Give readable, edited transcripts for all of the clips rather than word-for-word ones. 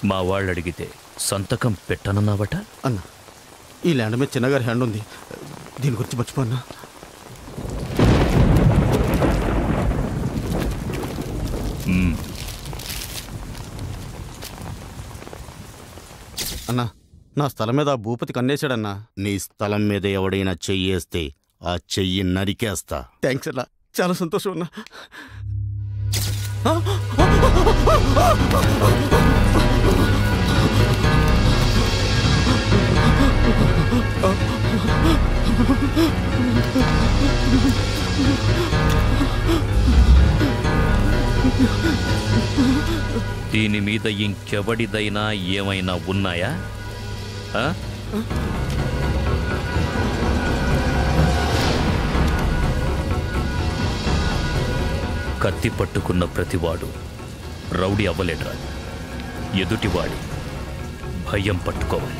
మా వాళ్ళు అడిగితే సంతకం పెట్టనన్నావట అన్న. ఈ ల్యాండ్ మీద చిన్నగారి హ్యాండ్ ఉంది, దీని గురించి మర్చిపోన్నా. అన్నా, నా స్థలం మీద ఆ భూపతి కన్నేశాడన్నా. నీ స్థలం మీద ఎవడైనా చెయ్యేస్తే ఆ చెయ్యి నరికేస్తా. థ్యాంక్స్ అన్నా, చాలా సంతోషం అన్నా. దీని మీద ఇంకెవడిదైనా ఏమైనా ఉన్నాయా? కత్తి పట్టుకున్న ప్రతివాడు రౌడీ అవ్వలేడురా. ఎదుటివాడి భయం పట్టుకోవాలి.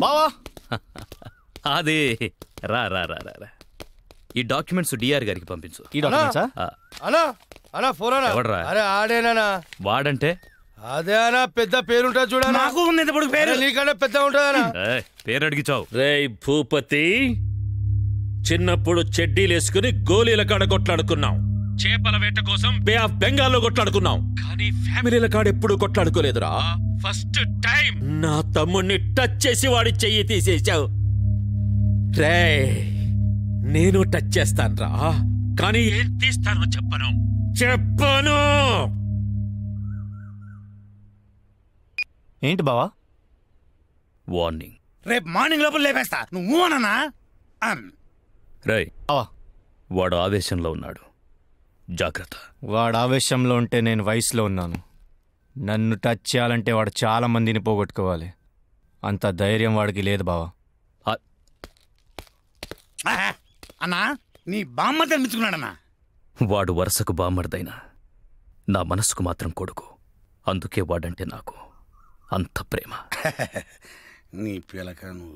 బావా, అదే రా రా రా రా. ఈ డాక్యుమెంట్స్ డిఆర్ గారికి పంపించు. ఈ డాక్యుమెంట్సా? అన్నా ఫోన్ అన్నా. ఎవడ్రా? అరే ఆడేనా వాడంటే? అదే అన్నా, పెద్ద పేరుంటుంది చూడ. నాకు ఉన్నది ఇప్పుడు పేరు. నీకన్నా పెద్ద ఉంటుందన్నా. పేరు అడిగిచావు. రేయ్ భూపతి, చిన్నప్పుడు చెడ్డీలేసుకుని గోళీల కాడ కొట్లాడుకున్నాం, చేపల వేట కోసం బే ఆఫ్ బెంగాల్లో కొట్లాడుకున్నాం, కానీ ఫ్యామిలీల కాడ ఎప్పుడు కొట్లాడుకోలేదురా. ఫస్ట్ టైం నా తమ్ముడిని టచ్ చేసి వాడి చెయ్యి తీసేశావు. రేయ్, నేను టచ్ చేస్తాన్రా, కానీ ఏం తీస్తానో చెప్పను. ఏంటి బావా? వార్నింగ్. రేపు మార్నింగ్ లోపల లేపేస్తా. నువ్వు అన్నా? రై, వాడు ఆవేశంలో ఉన్నాడు, జాగ్రత్త. వాడు ఆవేశంలో ఉంటే నేను వయసులో ఉన్నాను. నన్ను టచ్ చేయాలంటే వాడు చాలా మందిని పోగొట్టుకోవాలి. అంత ధైర్యం వాడికి లేదు బావా. అన్నా, నీ బామ్మ తెచ్చుకున్నాడన్నా. వాడు వరుసకు బామ్మర్దైనా నా మనసుకు మాత్రం కొడుకు. అందుకే వాడంటే నాకు అంత ప్రేమ. నీ పిలకను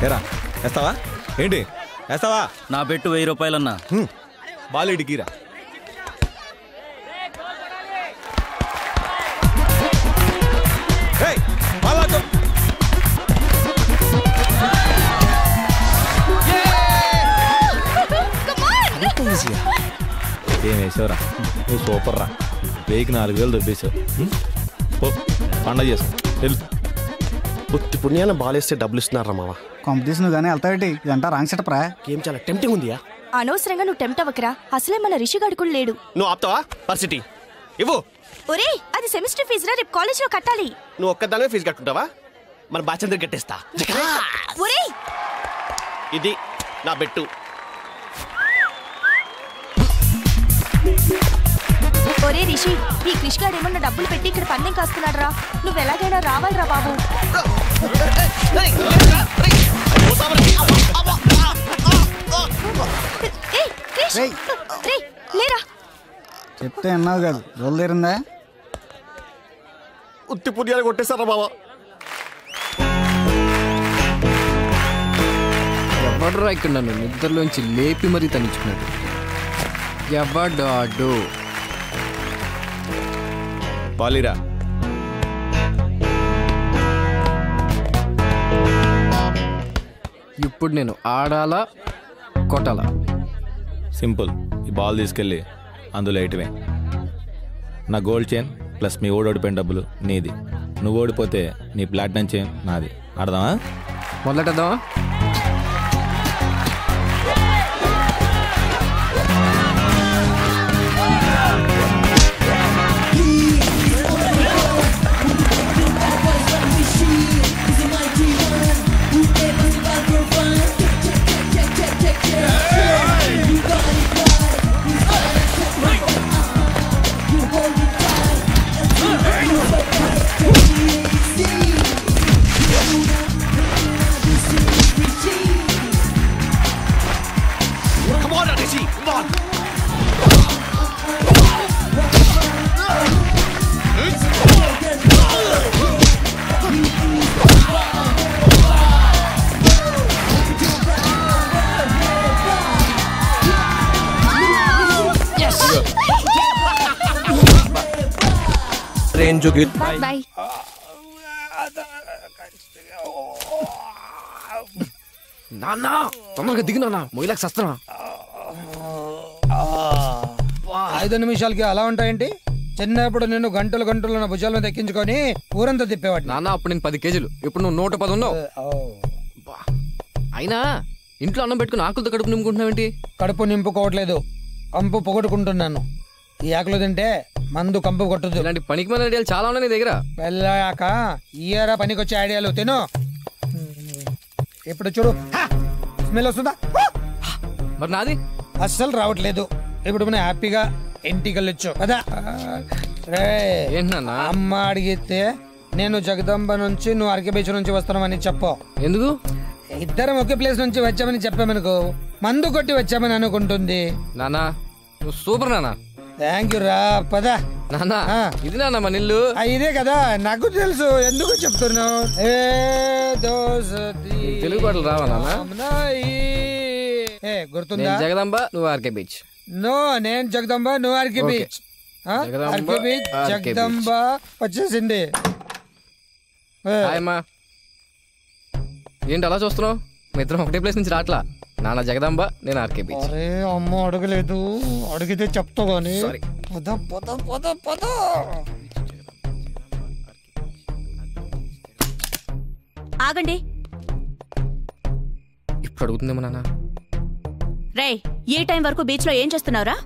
ఏరా, వేస్తావా? ఏంటి వేస్తావా? నా పెట్టు 1000 రూపాయలన్నా. బాలేడికిరా. ఏం వేసావురా? నువ్వు సూపర్ రా. 4000 దొబ్బేశావు. పండగ చేసుకో. పుట్టి పుణ్యాన బాలేస్తే డబ్బులు ఇస్తున్నారా మావా? కాంపిటీషన్ గానీ వెళ్తావేటి? ఇదంతా రాంగ్ సెటప్ రా. గేమ్ చాలా టెంప్టింగ్ ఉందియా. అనవసరంగా నువ్వు టెంప్ట్ అవ్వకరా. అసలే మన రిషిగాడు కూడా లేడు. నువ్వు ఆపుతావా? పర్సిటీ ఇవ్వు. ఒరే, అది సెమిస్టర్ ఫీజు రా, రేపు కాలేజ్ లో కట్టాలి. నువ్వు ఒక్కదానివే ఫీజు కట్టుకుంటావా? మన బాచందరి కట్టేస్తా. ఒరే, ఇది నా బెట్టు. ఒరే రిషి, ఈ క్రిష్గాడు ఏమన్నా డబ్బులు పెట్టి ఇక్కడ పందెం కాస్తున్నాడు రా. నువ్వు ఎలాగైనా రావాలిరా బాబు. లేరా, చెప్తే అన్నావు కాదు, రోజు తీరిందా? ఉత్తి పుణ్యాలు కొట్టేశారా బాబా? ఎవడ్రా ఇక్కడ నన్ను నిద్రలోంచి లేపి మరీ తనించుకున్నాడు? ఎవడాడు? పాలిరా. ఇప్పుడు నేను ఆడాలా కొట్టాలా? సింపుల్. ఈ బాల్ తీసుకెళ్ళి అందులో వేయటమే. నా గోల్డ్ చైన్ ప్లస్ మీ ఓడిపోయిన డబ్బులు నీది. నువ్వు ఓడిపోతే నీ ప్లాటినం చైన్ నాది. ఆడదామా? మొదలెట్టేద్దామా? బాయ్. నాన్న తొందరగా దిగు నాన్న, మొయిలాకి సస్తున్నా. 5 నిమిషాలకి అలా ఉంటాయేంటి? చిన్నప్పుడు నేను గంటలు గంటలు నా భుజాల మీద ఎక్కించుకొని ఊరంతా తిప్పేవాడిని. నాన్న అప్పుడు నేను 10 కేజీలు, ఇప్పుడు నువ్వు 110 ఉన్నావు. అయినా ఇంట్లో అన్నం పెట్టుకుని ఆకులతో కడుపు నింపుకుంటున్నావేంటి? కడుపు నింపుకోవట్లేదు, కంపు పొగట్టుకుంటున్నాను. ఈ ఆకులు తింటే మందు కంపు కొట్టదు. ఇలాంటి పనికి మన ఐడియాలు చాలా ఉన్నాయి నీ దగ్గర. వెళ్ళాక ఇయరా పనికొచ్చే ఐడియాలు తిను. ఇప్పుడు చూడు, స్మెల్ వస్తుందా? మరి నాది అస్సలు రావట్లేదు. ఇప్పుడు మనం హ్యాపీగా ఇంటికి వెళ్ళొచ్చు కదా. ఏంటన్నా? అమ్మ అడిగితే నేను జగదంబ నుంచి, నువ్వు అరకే బీచ్ నుంచి వస్తున్నామని చెప్పు. ఎందుకు? ఇద్దరం ఒకే ప్లేస్ నుంచి వచ్చామని చెప్పామనుకో, మందు కొట్టి వచ్చామని అనుకుంటుంది. నానా నువ్వు సూపర్ నానా. థ్యాంక్ యూ రా. పదా నానా, ఇది నాన్న మన ఇల్లు. ఇదే కదా, నాకు తెలుసు. ఎందుకు చెప్తున్నావు? తెలుగు పాటలు రావా నాన్న? గుర్తుందా? జగదంబ, నువ్వు ఆర్కే బీచ్. నో, నేను జగదంబ, నువ్వు RK beach. RK beach, Jagadamba వచ్చేసింది. అమ్మా ఏంటి అలా చూస్తున్నావు? మీ ఇద్దరం ఒకటే ప్లేస్ నుంచి రాట్లా. నాన్న జగదంబ, నేను ఆర్కే బీచ్. అరే అమ్మ అడగలేదు, అడిగితే చెప్తా గానీ. పద పద పద పద. ఆగండి. ఇప్పుడు అడుగుతుందేమో నాన్న. రే, ఈ టైం వరకు బీచ్ లో ఏం చేస్తున్నావురా?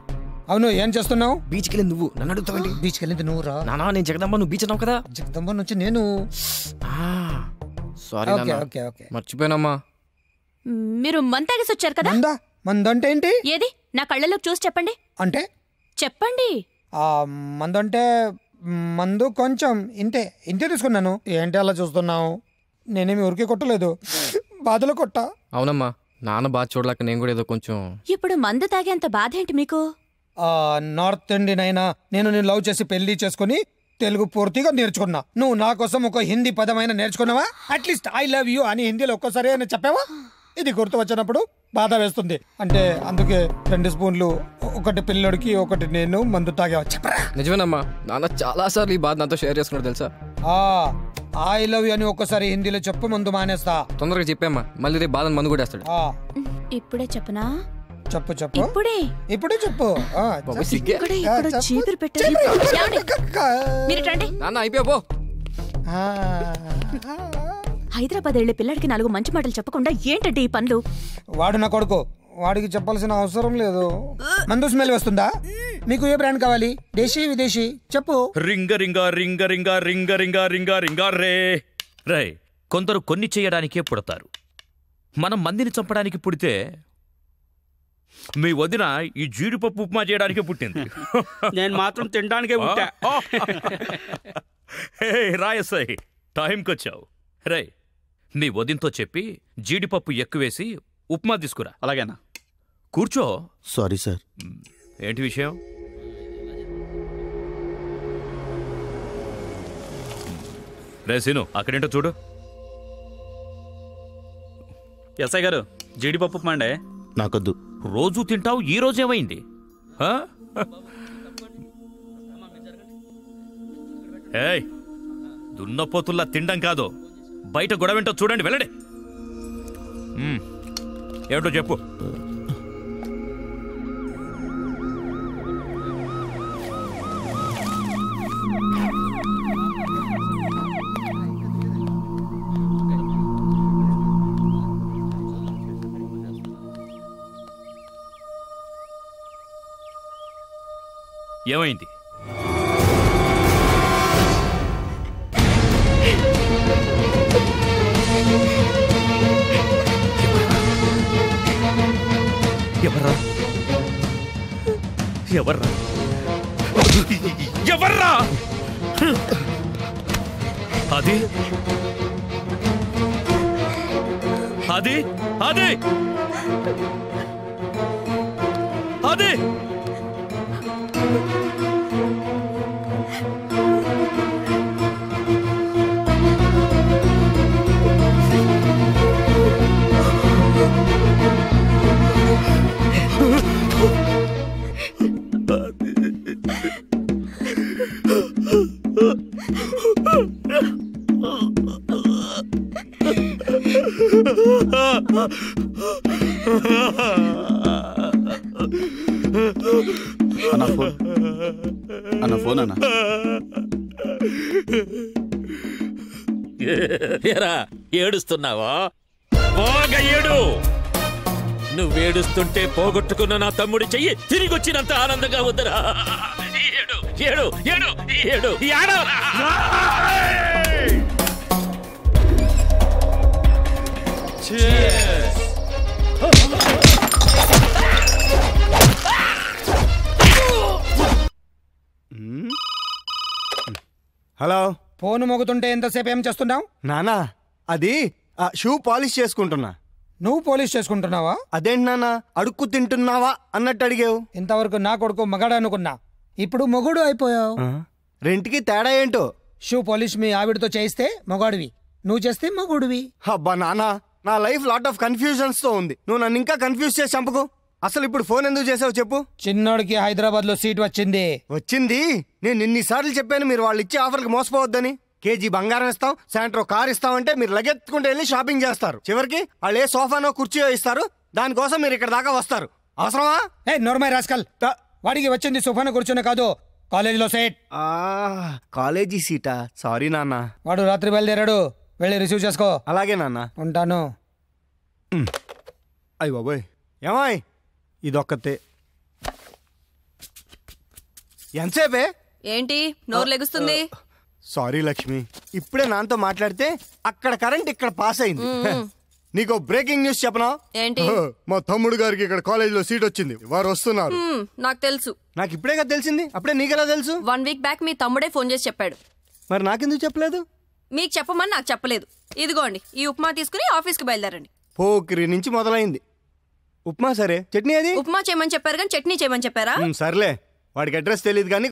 అవును, ఏం చేస్తున్నావు? బీచ్కి వెళ్ళింది నువ్వు, నన్ను అడుగుతావండి. బీచ్కి వెళ్ళింది నువ్వు రా. నానా నేను జగదంబ, నువ్వు బీచ్ అన్నావు కదా. జగదంబ నుంచి నేను. సారీ నాన్న, మర్చిపోయానమ్మా. మీరు మందు తాగేసి వచ్చారు కదా. మందంటే ఏంటి? ఏది నా కళ్ళలోకి చూసి చెప్పండి. అంటే చెప్పండి. మందంటే మందు కొంచెం ఇంతే తీసుకున్నాను. ఏంటి అలా చూస్తున్నావు? నేనేమి ఊరికే కొట్టలేదు, బాధలో కొట్టా. అవునమ్మా, నాన్న బాధ చూడలేక నేను కూడా ఏదో కొంచెం. ఇప్పుడు మందు తాగేంత బాధ ఏంటి మీకు? నార్త్ ఇండియన్ అయినా నేను లవ్ చేసి పెళ్లి చేసుకుని తెలుగు పూర్తిగా నేర్చుకున్నా. నువ్వు నా కోసం ఒక హిందీ పదమైన నేర్చుకున్నావా? అట్లీస్ట్ ఐ లవ్ యూ అని హిందీలో ఒక్కసారి అయినా చెప్పావా? ఇది గుర్తు వచ్చినప్పుడు బాధ వేస్తుంది. అంటే అందుకే 2 స్పూన్లు, ఒకటి పిల్లడికి, ఒకటి నేను మందు తాగా. చెప్పరా? నిజమేనమ్మా, నాన్న చాలా సార్లు ఈ బాధ నాతో షేర్ చేసుకున్నాడు తెలుసా. ఐ లవ్ యూ అని ఒక్కసారి హిందీలో చెప్పు, మందు మానేస్తా. తొందరగా చెప్పామ్మా, మళ్ళీ రేపు బాధను మందు కూడా వేస్తాడు. ఇప్పుడే చెప్పనా? చెప్పు చెప్పు, ఇప్పుడే చెప్పు. నాన్న అయిపోయా. హైదరాబాద్ వెళ్ళే పిల్లడికి 4 మంచి మాటలు చెప్పకుండా ఏంటంటే ఈ పనులు? వాడు నా కొడుకు, వాడికి చెప్పాల్సిన అవసరం లేదు. మందు స్మెల్ వస్తుందా? మీకు ఏ బ్రాండ్ కావాలి? దేశీ విదేశీ చెప్పు. రింగ రింగ రింగ రింగ రింగ రింగ రింగ రింగ రే రే. కొందరు కొన్ని చేయడానికే పుడతారు, మనం మందిని చంపడానికి పుడితే మీ వదిన ఈ జీడిపప్పు ఉప్మా చేయడానికే పుట్టింది. నేను మాత్రం తినడానికే పుట్టా. రాయసాయి, టైంకి వచ్చావు. రే, మీ వదినతో చెప్పి జీడిపప్పు ఎక్కువేసి ఉప్మా తీసుకురా. అలాగేనా? కూర్చో. Sorry sir. ఏంటి విషయం? రే సీను, అక్కడేంటో చూడు. ఎస్ఐ గారు, జీడిపప్పు ఉప్మా అండి. నాకొద్దు. రోజు తింటావు, ఈ రోజేమైంది? ఏయ్, దున్నపోతుల్లా తినడం కాదు, బయట గొడవేంటో చూడండి, వెళ్ళండి. ఏమిటో చెప్పు. ఏమైంది? ఎవర్రా? ఎవర్రా? ఎవర్రా? అది అది అది అది అన్న ఫోన్ అన్న ఫోన్ అన్న. ఏరా ఏడుస్తున్నావా? బాగా ఏడు. నువ్వేడుస్తుంటే పోగొట్టుకున్న నా తమ్ముడి చెయ్యి తిరిగి వచ్చినంత ఆనందంగా ఉందరా. ఏడు ఏడు ఏడు ఏడు ఏడవరా. హలో, ఫోన్ మోగుతుంటే ఎంతసేపు ఏం చేస్తున్నావు? నానా అది షూ పాలిష్ చేసుకుంటున్నా. నువ్వు పోలీస్ చేసుకుంటున్నావా? అదేంటి నాన్న అడుక్కు తింటున్నావా అన్నట్టు అడిగావు. ఇంతవరకు నా కొడుకు మగాడు అనుకున్నా, ఇప్పుడు మొగుడు అయిపోయావు. రెంట్కి తేడా ఏంటో? షూ పాలిష్ మీ ఆవిడతో చేయిస్తే మొగాడివి, నువ్వు చేస్తే మొగుడివి. అబ్బా నానా, నా లైఫ్ లాట్ ఆఫ్ కన్ఫ్యూజన్స్ తో ఉంది. నువ్వు నన్ను ఇంకా కన్ఫ్యూజ్ చేసి చంపకు. అసలు ఇప్పుడు ఫోన్ ఎందుకు చేసావు చెప్పు? చిన్నోడికి హైదరాబాద్ లో సీట్ వచ్చింది. వచ్చింది? నేను ఇన్నిసార్లు చెప్పాను మీరు వాళ్ళు ఇచ్చే ఆఫర్కి మోసపోవద్దని. కేజీ బంగారం ఇస్తాం, సాయంత్రం కార్ ఇస్తామంటే మీరు లగెత్తుకుంటూ వెళ్ళి షాపింగ్ చేస్తారు. చివరికి వాళ్ళు ఏ సోఫానో కుర్చీయో ఇస్తారు, దానికోసం మీరు ఇక్కడ దాకా వస్తారు. అవసరమా? ఏ నోర్మై రాస్కల్, వాడికి వచ్చింది సోఫాను కూర్చొని కాదు, కాలేజీలో సీట్. కాలేజీ సీటా? సారీ నాన్న. వాడు రాత్రి బయలుదేరాడు, వెళ్ళి రిసీవ్ చేసుకో. అలాగే నాన్న, ఉంటాను. అయ్య బాబోయ్, ఏమాయ్ ఇదొక్కతే. ఎంతసేపే? ఏంటి నోరు లెగుస్తుంది? సారీ లక్ష్మి, ఇప్పుడే నాతో మాట్లాడితే అక్కడ కరెంట్ ఇక్కడ పాస్ అయింది. నీకు బ్రేకింగ్ న్యూస్ చెప్పనా? ఏంటి? మా తమ్ముడు గారికి ఇక్కడ కాలేజీలో సీట్ వచ్చింది, వారు వస్తున్నారు. నాకు తెలుసు. నాకు ఇప్పుడే కదా తెలిసింది. అప్పుడే నీకెలా తెలుసు? 1 వీక్ బ్యాక్ మీ తమ్ముడే ఫోన్ చేసి చెప్పాడు. మరి నాకెందుకు చెప్పలేదు? మీకు చెప్పమని నాకు చెప్పలేదు. ఇదిగోండి, ఈ ఉప్మా తీసుకుని ఆఫీస్కి బయలుదేరండి. పోకిరి నుంచి మొదలైంది. ఉప్మా సరే, చట్నీ అది? ఉప్మా చేయమని చెప్పారు కానీ చట్నీ చేయమని చెప్పారా? సర్లే, వాడికి అడ్రస్ తెలియదు కానీ